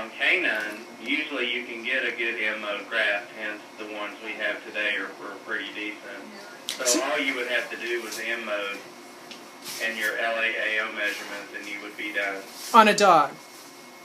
on canine, usually you can get a good M-mode graft, hence the ones we have today are pretty decent. So all you would have to do was M-mode and your LAAO measurements, and you would be done. On a dog?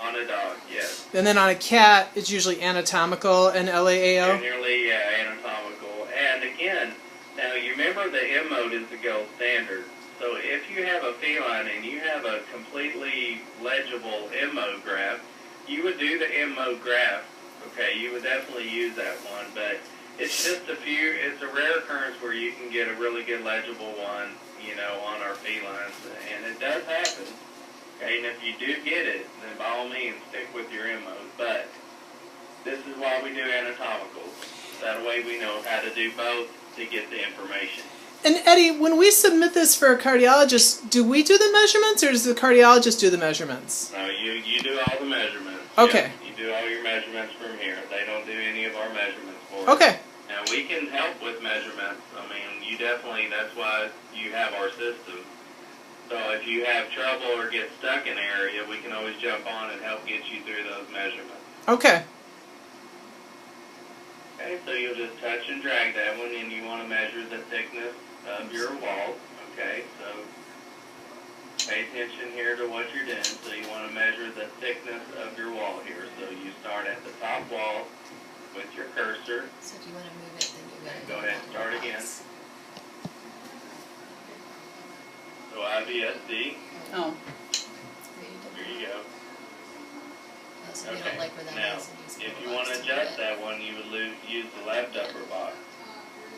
On a dog, yes. And then on a cat, it's usually anatomical and LAAO? Generally, yeah, anatomical. And again, now you remember the M-mode is the gold standard. So if you have a feline and you have a completely legible M-mode graft, you would do the M-mode graft. Okay, you would definitely use that one, but it's just it's a rare occurrence where you can get a really good legible one, you know, on our felines, and it does happen. Okay, and if you do get it, then by all means stick with your M-mode. But this is why we do anatomicals. That way we know how to do both to get the information. And Eddie, when we submit this for a cardiologist, do we do the measurements, or does the cardiologist do the measurements? No, you do all the measurements. Okay. Yeah, you do all your measurements from here. They don't do any of our measurements for us. Okay. Now, we can help with measurements. I mean, you definitely, that's why you have our system. So if you have trouble or get stuck in an area, we can always jump on and help get you through those measurements. Okay. Okay, so you'll just touch and drag that one, and you want to measure the thickness of your wall. Okay, so pay attention here to what you're doing. So you want to measure the thickness of your wall here. So you start at the top wall with your cursor. So if you want to move it, then you got to Go ahead and start again. So IVSD. Oh. There you go. Oh, so you don't like where that now, is. if you want to adjust that one, you would use the left upper box.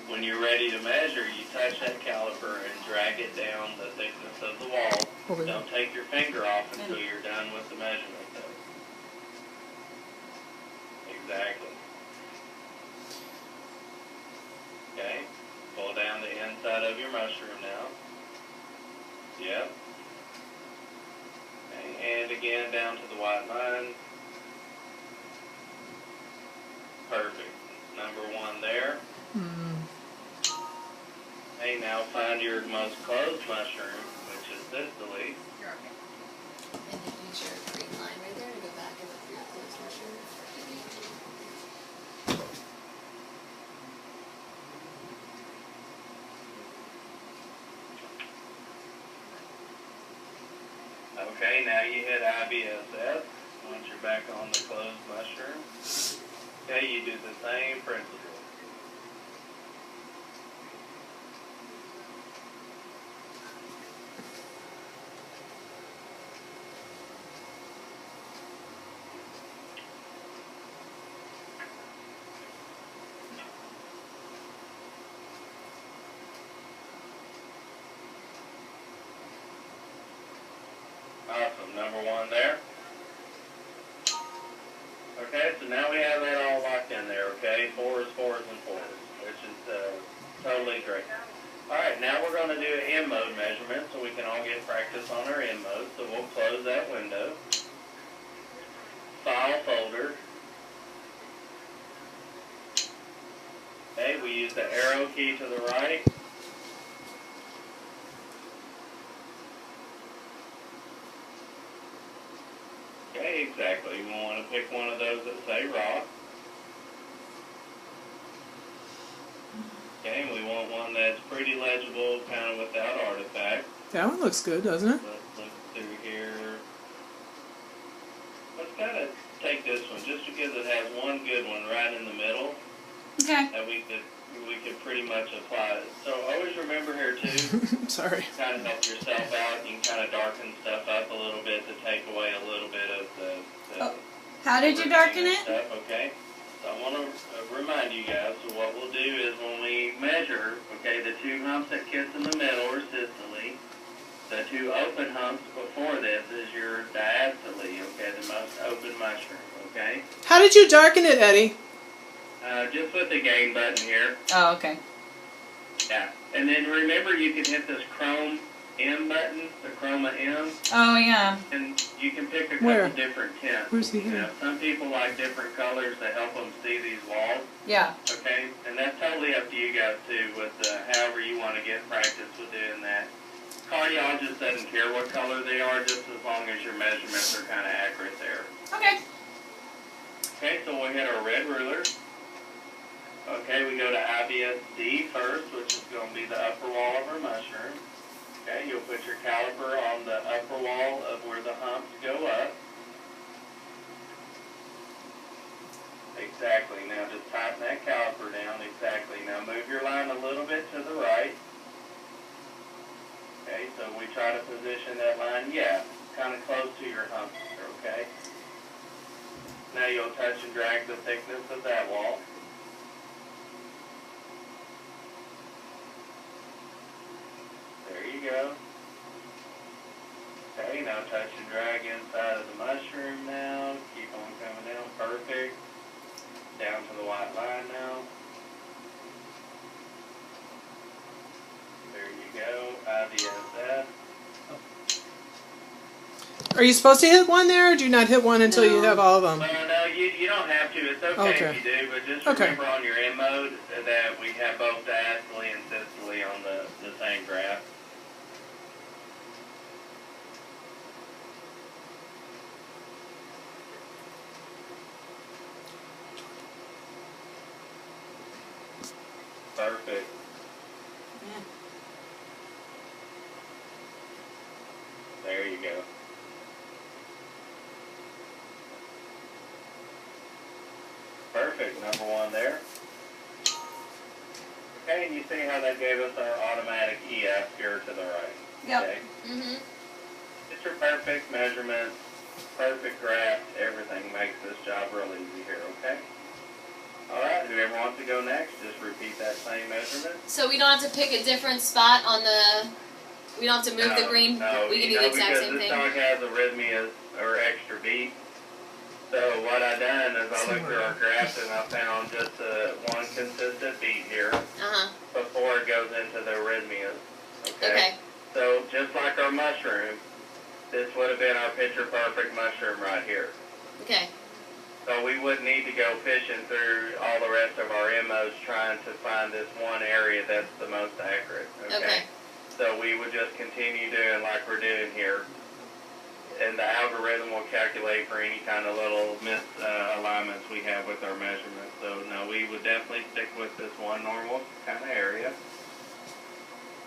When you're ready to measure, you touch that caliper and drag it down the thickness of the wall. Okay. Don't take your finger off until you're done with the measurement, though. Exactly. Okay. Pull down the inside of your mushroom now. Yep. Okay. And again, down to the white line. Perfect. Number one there. Okay, now find your most closed mushroom, which is distally. And then use your green line right there to go back and look for your closed mushroom. Okay, now you hit IBSS once you're back on the closed mushroom. Okay, you do the same principle. Awesome, number one there. Okay, so now we have that all locked in there, okay? Fours, and fours, which is totally great. Alright, now we're going to do an M-mode measurement so we can all get practice on our M-mode. So we'll close that window. File folder. Okay, we use the arrow key to the right. Okay, exactly. We want to pick one of those that say raw. Okay, and we want one that's pretty legible, kind of without artifact. That one looks good, doesn't it? Let's look through here. Let's kind of take this one, just because it has one good one right in the middle. Okay. That we could pretty much apply it. So always remember here too, Sorry. kind of help yourself out. You can kind of darken stuff up a little bit to take away a little bit of the How did you darken it? stuff, okay? So I want to remind you guys, so what we'll do is when we measure, okay, the two humps that kiss in the middle are systole. The two open humps before this is your diastole, okay, the most open mushroom, okay? How did you darken it, Eddie? Just with the gain button here. Oh, okay. Yeah. And then remember you can hit this Chrome M button, the Chroma M, Oh, yeah. and you can pick a couple Where? different tints. Where's he You here? know, some people like different colors to help them see these walls, Yeah. okay? And that's totally up to you guys too, with however you want to get practice with doing that. Cardiologist doesn't care what color they are, just as long as your measurements are kind of accurate there. Okay. so we'll hit our red ruler. Okay, we go to IBS-D first, which is going to be the upper wall of our mushroom. Okay, you'll put your caliper on the upper wall of where the humps go up. Exactly. Now just tighten that caliper down. Exactly. Now move your line a little bit to the right. Okay, so we try to position that line, kind of close to your hump, okay? Now you'll touch and drag the thickness of that wall. There you go. Okay, now touch and drag inside of the mushroom now. Keep on coming down. Perfect. Down to the white line now. There you go. IBSF. Are you supposed to hit one there, or do you not hit one until you have all of them? No, you don't have to. It's okay if you do, but just remember on your M mode that we have both diastole and systole on the same graph. Perfect. There you go. Perfect. Number one there. Okay, and you see how that gave us our automatic EF here to the right. Yep. Okay. Mm-hmm. It's your perfect measurements, perfect graph, everything makes this job real easy here, okay? Alright, whoever wants to go next, just repeat that same measurement. So we don't have to pick a different spot on the, we don't have to move the green, No, we can do the exact same because this thing? song has arrhythmias or extra beat. So what I done is I looked through our graphs and I found just one consistent beat here before it goes into the arrhythmias. Okay? So just like our mushroom, this would have been our picture perfect mushroom right here. Okay. So we wouldn't need to go fishing through all the rest of our MOs trying to find this one area that's the most accurate. Okay. So we would just continue doing like we're doing here. And the algorithm will calculate for any kind of little misalignments we have with our measurements. So no, we would definitely stick with this one normal kind of area.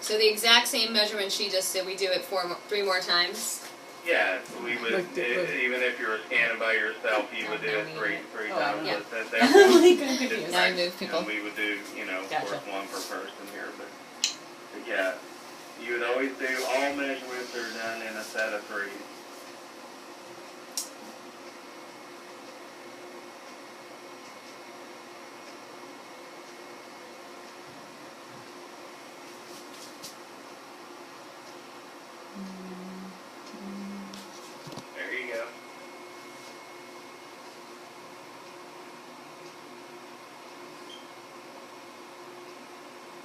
So the exact same measurement she just did, we do it 3 more times? Yeah, we would, even if you were scanning by yourself, you would do it three times. Yeah. Now I move people. we would do, of course, one per person here. But yeah, you would always do, all measurements are done in a set of 3. There you go.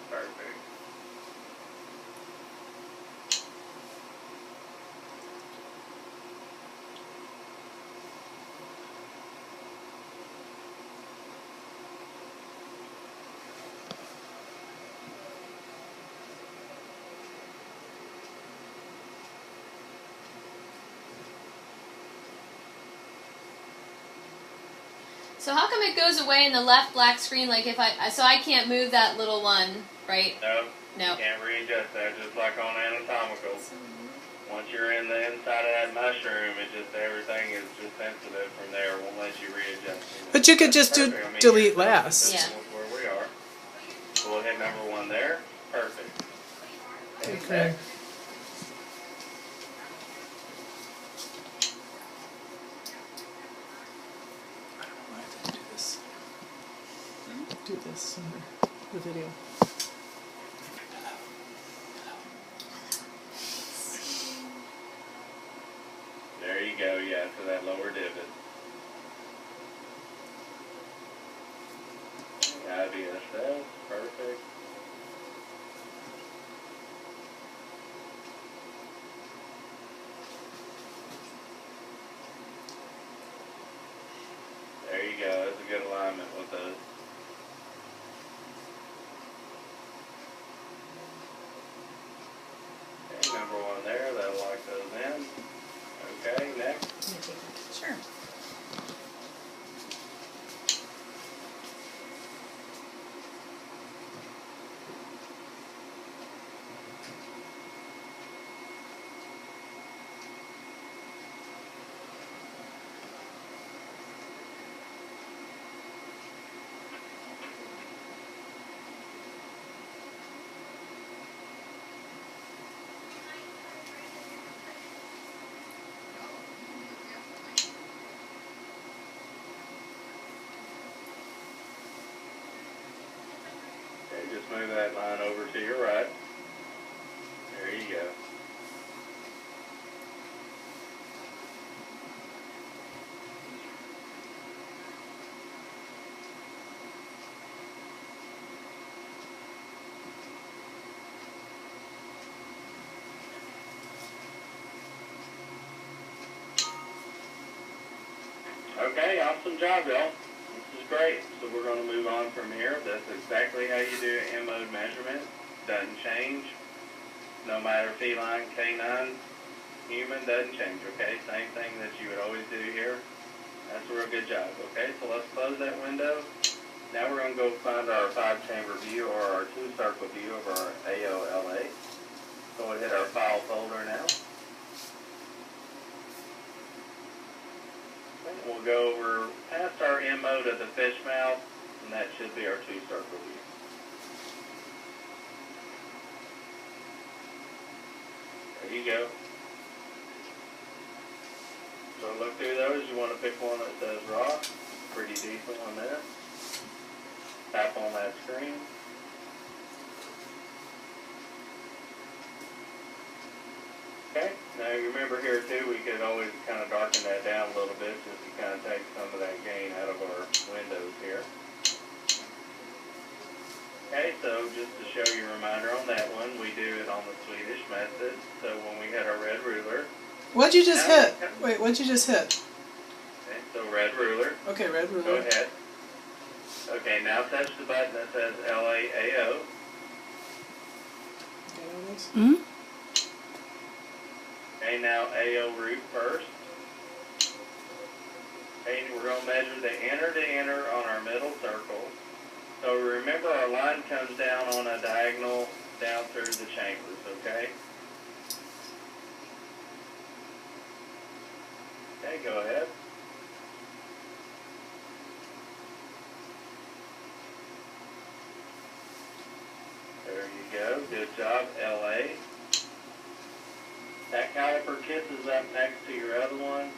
Perfect. So how come it goes away in the left black screen? Like if so I can't move that little one, right? No. No. You can't readjust that, just like on anatomical. Once you're in the inside of that mushroom, everything is just sensitive from there. It won't let you readjust it. But you could just do delete last. Yeah. Where we are. So we'll hit number 1 there. Perfect. Okay. Do this in the video. There you go, yeah, to that lower divot. IBSF, perfect. There you go, that's a good alignment with those. Okay, number 1 there, that'll lock those in. Okay, next. Sure. move that line over to your right. There you go. Okay, awesome job, y'all. This is great. So we're going to move on from here. That's exactly how you do an M-mode measurement. Doesn't change. No matter feline, canine, human, doesn't change, okay? Same thing that you would always do here. That's a real good job, okay? So let's close that window. Now we're going to go find our 5-chamber view or our 2-circle view of our AOLA. So we'll hit our file folder now. We'll go over past our M mode of the fish mouth, and that should be our 2-circle view. There you go. So look through those. You want to pick one that says raw. Pretty decent one there. Tap on that screen. Okay, now you remember here too, we could always kind of darken that down a little bit just to kind of take some of that gain out of our windows here. Okay, so just to show you a reminder on that one, we do it on the Swedish method. So when we hit our red ruler. What'd you just hit? Wait, what'd you just hit? Okay, so red ruler. Okay, red ruler. Go ahead. Okay, now touch the button that says LAAO. Hmm? Okay, now AO root first. Okay, we're going to measure the inner to inner on our middle circle. So remember our line comes down on a diagonal down through the chambers, okay? Okay, go ahead. There you go. Good job, LA. That caliper kisses up next to your other one.